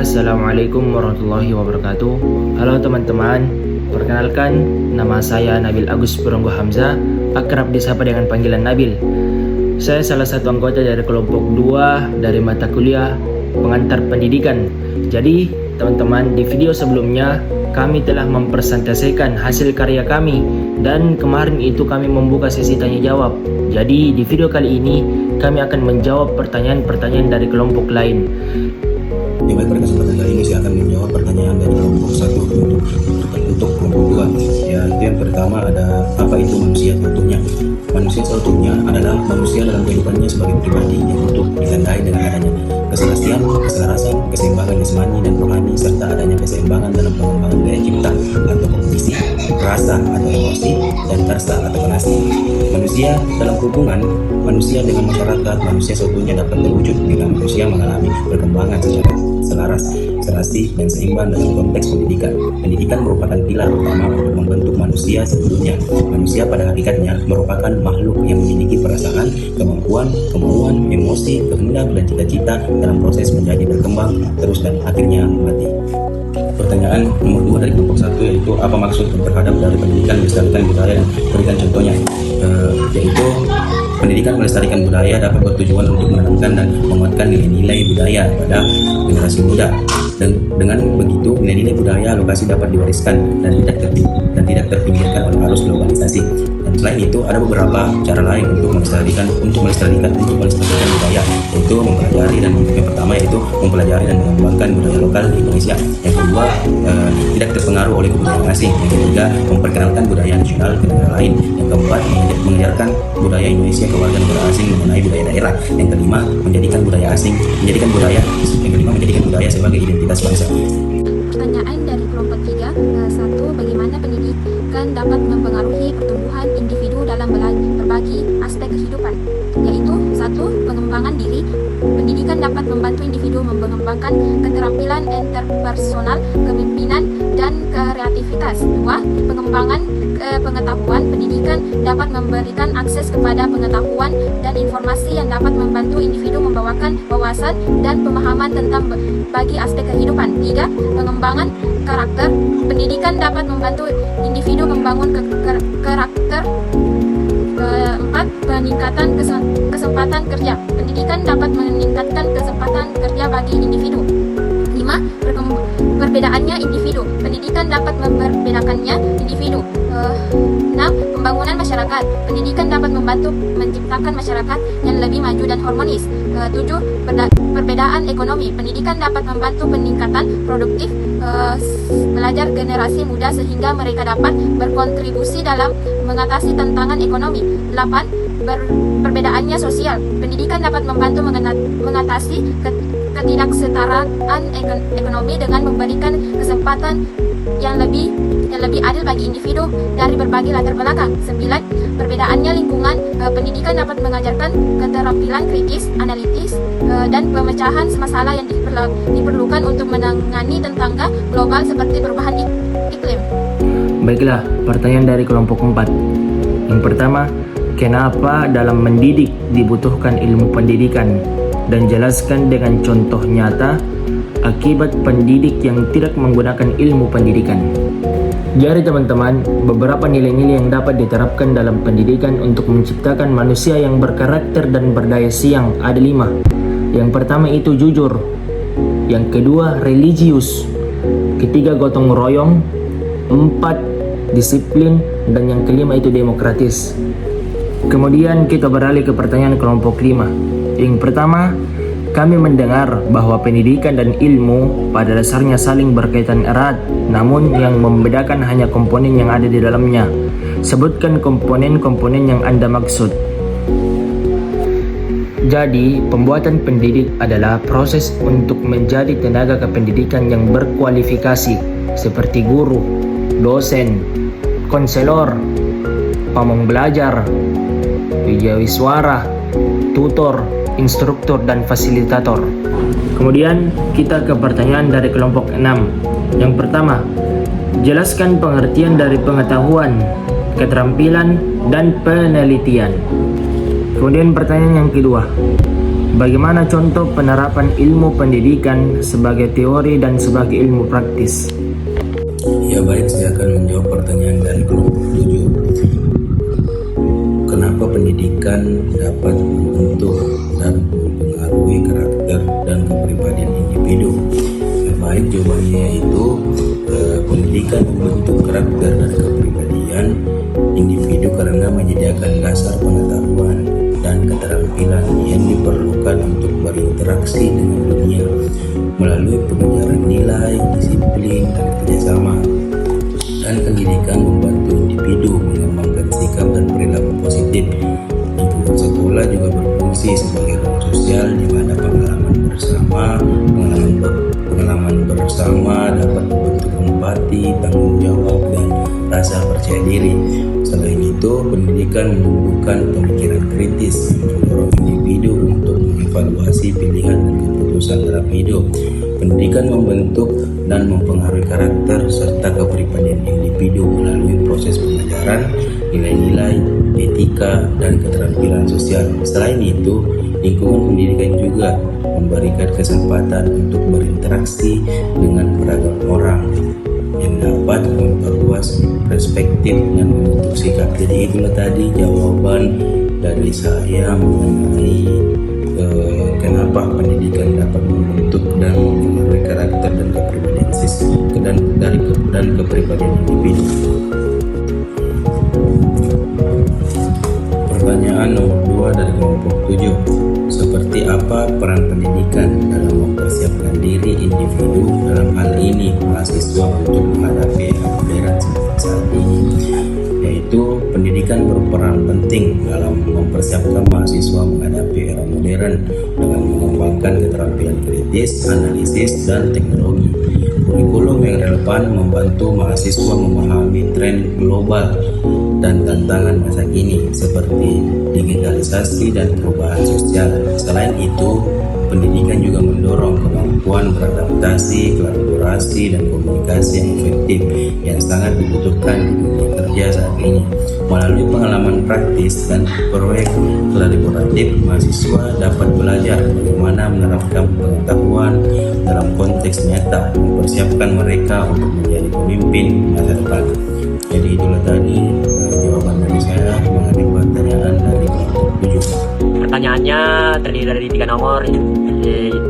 Assalamualaikum warahmatullahi wabarakatuh. Halo teman-teman, perkenalkan nama saya Nabil Agus Puronggo Hamzah, akrab disapa dengan panggilan Nabil. Saya salah satu anggota dari kelompok 2 dari mata kuliah pengantar pendidikan. Jadi teman-teman, di video sebelumnya kami telah mempresentasikan hasil karya kami dan kemarin itu kami membuka sesi tanya jawab. Jadi di video kali ini kami akan menjawab pertanyaan-pertanyaan dari kelompok lain. Ya baik, pada kesempatan kali ini saya akan menjawab pertanyaan dari kelompok 1 untuk kelompok 2. Ya, itu yang pertama ada apa itu manusia seutuhnya. Manusia seutuhnya adalah manusia dalam kehidupannya sebagai pribadi yang utuh ditandai dengan adanya keselestian, keselarasan, keseimbangan jasmani dan rohani serta adanya keseimbangan dalam pengembangan daya cipta atau kognisi, rasa atau emosi, dan karsa atau kanasi. Manusia dalam hubungan manusia dengan masyarakat, manusia seutuhnya dapat terwujud bila manusia mengalami perkembangan secara selaras, serasi, dan seimbang dalam konteks pendidikan. Pendidikan merupakan pilar utama untuk membentuk manusia seutuhnya. Manusia pada hakikatnya merupakan makhluk yang memiliki perasaan, kemampuan, kemauan, emosi, kehendak, dan cita-cita dalam proses menjadi berkembang terus dan akhirnya mati. Pertanyaan nomor 2 dari kelompok 1 yaitu apa maksud terhadap dari pendidikan melestarikan budaya, dan berikan contohnya. Yaitu pendidikan melestarikan budaya dapat bertujuan untuk menanamkan dan menguatkan nilai-nilai budaya pada generasi muda. Dan dengan begitu nilai-nilai budaya lokasi dapat diwariskan dan tidak terpinggirkan oleh arus globalisasi. Dan selain itu ada beberapa cara lain untuk melestarikan budaya, yaitu mempelajari dan yang pertama yaitu mempelajari dan mengembangkan budaya lokal di Indonesia. Yang kedua, tidak terpengaruh oleh kebudayaan asing. Yang ketiga, memperkenalkan budaya nasional ke negara lain. Yang keempat, mengajarkan budaya Indonesia ke warga negara asing mengenai budaya daerah. Yang kelima, menjadikan budaya sebagai identitas bangsa. Pertanyaan dari kelompok 3. 1. Bagaimana pendidikan dapat mempengaruhi pertumbuhan individu dalam berbagai aspek kehidupan? Yaitu 1. Pengembangan diri. Pendidikan dapat membantu individu mengembangkan keterampilan interpersonal, kepemimpinan, dan kreativitas. 2. Pengembangan pengetahuan. Pendidikan dapat memberikan akses kepada pengetahuan dan informasi yang dapat membantu individu membawakan wawasan dan pemahaman tentang bagi aspek kehidupan. 3. Pengembangan karakter. Pendidikan dapat membantu individu membangun karakter. 4. Peningkatan kesempatan kerja. Pendidikan dapat meningkatkan kesempatan kerja bagi individu. 5. Perbedaannya individu. Pendidikan dapat memperbedakannya individu. 6. Pembangunan masyarakat. Pendidikan dapat membantu menciptakan masyarakat yang lebih maju dan harmonis. 7. Perbedaan ekonomi. Pendidikan dapat membantu peningkatan produktif belajar generasi muda sehingga mereka dapat berkontribusi dalam mengatasi tantangan ekonomi. 8. Perbedaannya sosial. Pendidikan dapat membantu mengatasi ketidaksetaraan ekonomi dengan memberikan kesempatan yang lebih adil bagi individu dari berbagai latar belakang. 9. Perbedaannya lingkungan. Pendidikan dapat mengajarkan keterampilan kritis, analitis, dan pemecahan masalah yang diperlukan untuk menangani tantangan global seperti perubahan iklim. Baiklah, pertanyaan dari kelompok 4. Yang pertama, kenapa dalam mendidik dibutuhkan ilmu pendidikan? Dan jelaskan dengan contoh nyata akibat pendidik yang tidak menggunakan ilmu pendidikan. Jadi teman-teman, beberapa nilai-nilai yang dapat diterapkan dalam pendidikan untuk menciptakan manusia yang berkarakter dan berdaya saing ada 5. Yang pertama itu jujur. Yang kedua religius. Ketiga gotong royong. 4 disiplin. Dan yang kelima itu demokratis. Kemudian kita beralih ke pertanyaan kelompok 5. Yang pertama, kami mendengar bahwa pendidikan dan ilmu pada dasarnya saling berkaitan erat, namun yang membedakan hanya komponen yang ada di dalamnya. Sebutkan komponen-komponen yang Anda maksud. Jadi, pembuatan pendidik adalah proses untuk menjadi tenaga kependidikan yang berkualifikasi seperti guru, dosen, konselor, pamong belajar, wijawiswara, tutor, instruktur, dan fasilitator. Kemudian kita ke pertanyaan dari kelompok 6. Yang pertama, jelaskan pengertian dari pengetahuan, keterampilan, dan penelitian. Kemudian pertanyaan yang kedua, Bagaimana contoh penerapan ilmu pendidikan sebagai teori dan sebagai ilmu praktis? Ya baik, saya akan menjawab pertanyaan dari kelompok 7. Kenapa pendidikan dapat membentuk dan mempengaruhi karakter dan kepribadian individu? Ya baik, jawabannya yaitu pendidikan membentuk karakter dan kepribadian individu karena menyediakan dasar pengetahuan dan keterampilan yang diperlukan untuk berinteraksi dengan dunia melalui pengajaran nilai, disiplin, dan kerjasama. Dan pendidikan membantu individu mengembangkan sikap dan perilaku positif. Lingkungan sekolah juga berfungsi sebagai ruang sosial di mana pengalaman bersama dapat membentuk empati, tanggung jawab, dan rasa percaya diri. Selain itu, pendidikan menumbuhkan pemikiran kritis yang mendorong individu untuk mengevaluasi pilihan dan keputusan dalam hidup. Pendidikan membentuk dan mempengaruhi karakter serta kepribadian individu melalui proses pengajaran, nilai-nilai, etika, dan keterampilan sosial. Selain itu, lingkungan pendidikan juga memberikan kesempatan untuk berinteraksi dengan beragam orang yang dapat memperluas perspektif dan membentuk sikap. Jadi itulah tadi jawaban dari saya mengenai kenapa pendidikan dapat membentuk dan mempengaruhi karakter dan kepribadian dan kepribadian individu. Pertanyaan nomor 2 dari kelompok 7. Seperti apa peran pendidikan dalam mempersiapkan diri individu, dalam hal ini mahasiswa, untuk menghadapi era modern saat ini? Yaitu pendidikan berperan penting dalam mempersiapkan mahasiswa menghadapi era modern dengan mengembangkan keterampilan kritis, analisis, dan teknologi. Kurikulum yang relevan membantu mahasiswa memahami tren global dan tantangan masa kini seperti digitalisasi dan perubahan sosial. Selain itu, pendidikan juga mendorong kemampuan beradaptasi, kolaborasi, dan komunikasi yang efektif yang sangat dibutuhkan di dunia kerja saat ini. Melalui pengalaman praktis dan proyek kolaboratif, mahasiswa dapat belajar bagaimana menerapkan pengetahuan dalam konteks nyata, mempersiapkan mereka untuk menjadi pemimpin masa depan. Jadi itulah tadi jawaban dari saya mengenai pertanyaan dari kelompok 7. Pertanyaannya terdiri dari 3 nomor,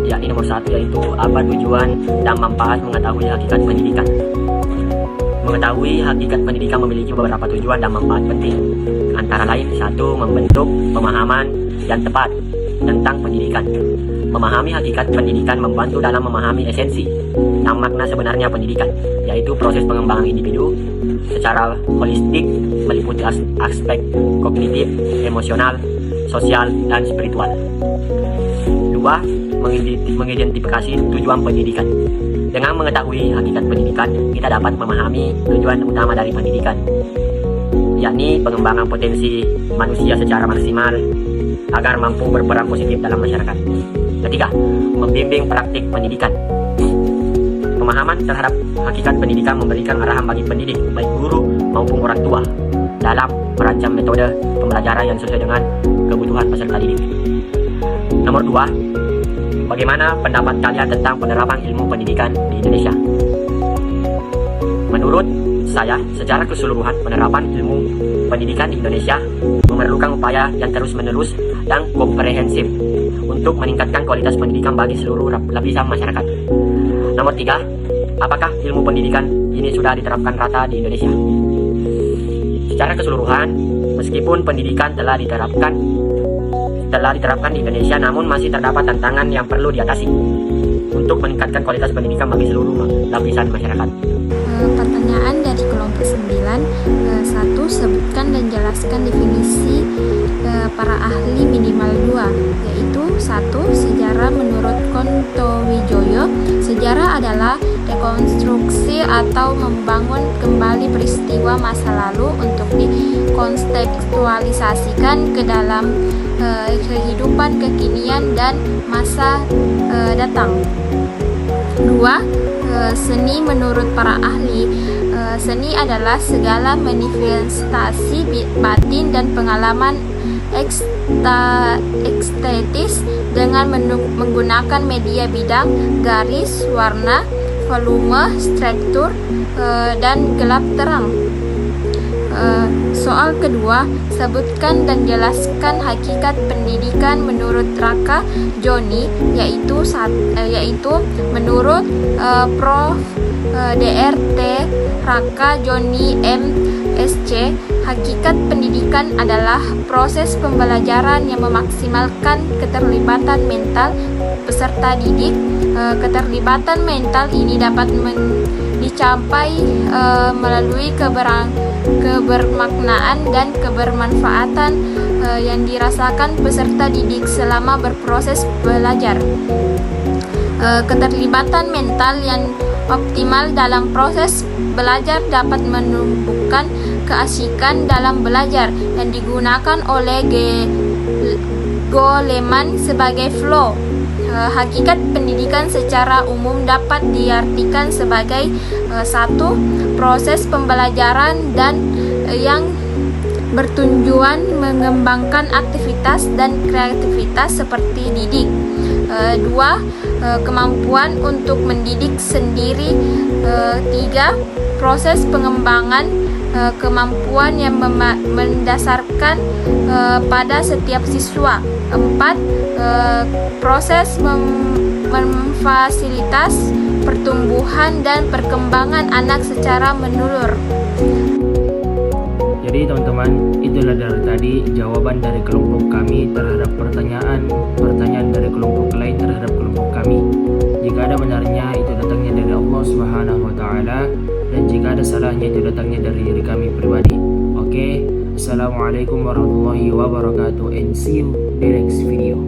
yakni nomor 1 yaitu apa tujuan dan manfaat mengetahui hakikat pendidikan. Mengetahui hakikat pendidikan memiliki beberapa tujuan dan manfaat penting, antara lain 1. Membentuk pemahaman yang tepat tentang pendidikan. Memahami hakikat pendidikan membantu dalam memahami esensi dan makna sebenarnya pendidikan, yaitu proses pengembangan individu secara holistik meliputi aspek kognitif, emosional, sosial, dan spiritual. 2. Mengidentifikasi tujuan pendidikan. Dengan mengetahui hakikat pendidikan, kita dapat memahami tujuan utama dari pendidikan, yakni pengembangan potensi manusia secara maksimal agar mampu berperan positif dalam masyarakat. 3. Membimbing praktik pendidikan. Pemahaman terhadap hakikat pendidikan memberikan arahan bagi pendidik, baik guru maupun orang tua, dalam merancang metode pembelajaran yang sesuai dengan kebutuhan peserta didik. Nomor 2. Bagaimana pendapat kalian tentang penerapan ilmu pendidikan di Indonesia? Menurut saya, secara keseluruhan penerapan ilmu pendidikan di Indonesia memerlukan upaya yang terus-menerus dan komprehensif untuk meningkatkan kualitas pendidikan bagi seluruh lapisan masyarakat. Nomor 3. Apakah ilmu pendidikan ini sudah diterapkan rata di Indonesia? Secara keseluruhan, meskipun pendidikan telah diterapkan di Indonesia, namun masih terdapat tantangan yang perlu diatasi untuk meningkatkan kualitas pendidikan bagi seluruh lapisan masyarakat. Pertanyaan dari kelompok 9. 1. Sebutkan dan jelaskan definisi para ahli minimal 2, yaitu 1. Sejarah menurut Kontowijoyo. Sejarah adalah rekonstruksi atau membangun kembali peristiwa masa lalu untuk dikontekstualisasikan ke dalam kehidupan kekinian dan masa datang. 2. Seni menurut para ahli. Seni adalah segala manifestasi batin dan pengalaman estetis dengan menggunakan media bidang, garis, warna, volume, struktur, dan gelap terang. Soal kedua, sebutkan dan jelaskan hakikat pendidikan menurut Raka Joni, yaitu menurut Prof. Dr. Raka Joni MSc, hakikat pendidikan adalah proses pembelajaran yang memaksimalkan keterlibatan mental peserta didik. Keterlibatan mental ini dapat dicapai melalui kebermaknaan dan kebermanfaatan yang dirasakan peserta didik selama berproses belajar. Keterlibatan mental yang optimal dalam proses belajar dapat menumbuhkan keasikan dalam belajar yang digunakan oleh Goleman sebagai flow. Hakikat pendidikan secara umum dapat diartikan sebagai satu, proses pembelajaran dan yang bertujuan mengembangkan aktivitas dan kreativitas seperti didik. Dua, kemampuan untuk mendidik sendiri. Tiga, proses pengembangan kemampuan yang mendasarkan pada setiap siswa. Empat, proses memfasilitas pertumbuhan dan perkembangan anak secara menyeluruh. Jadi teman-teman, itulah dari tadi jawaban dari kelompok kami terhadap pertanyaan dari kelompok lain terhadap kelompok kami. Jika ada benarnya itu datangnya dari Allah Subhanahu wa taala, dan jika ada salahnya itu datangnya dari diri kami pribadi. Oke, Assalamualaikum warahmatullahi wabarakatuh, and see you in the next video.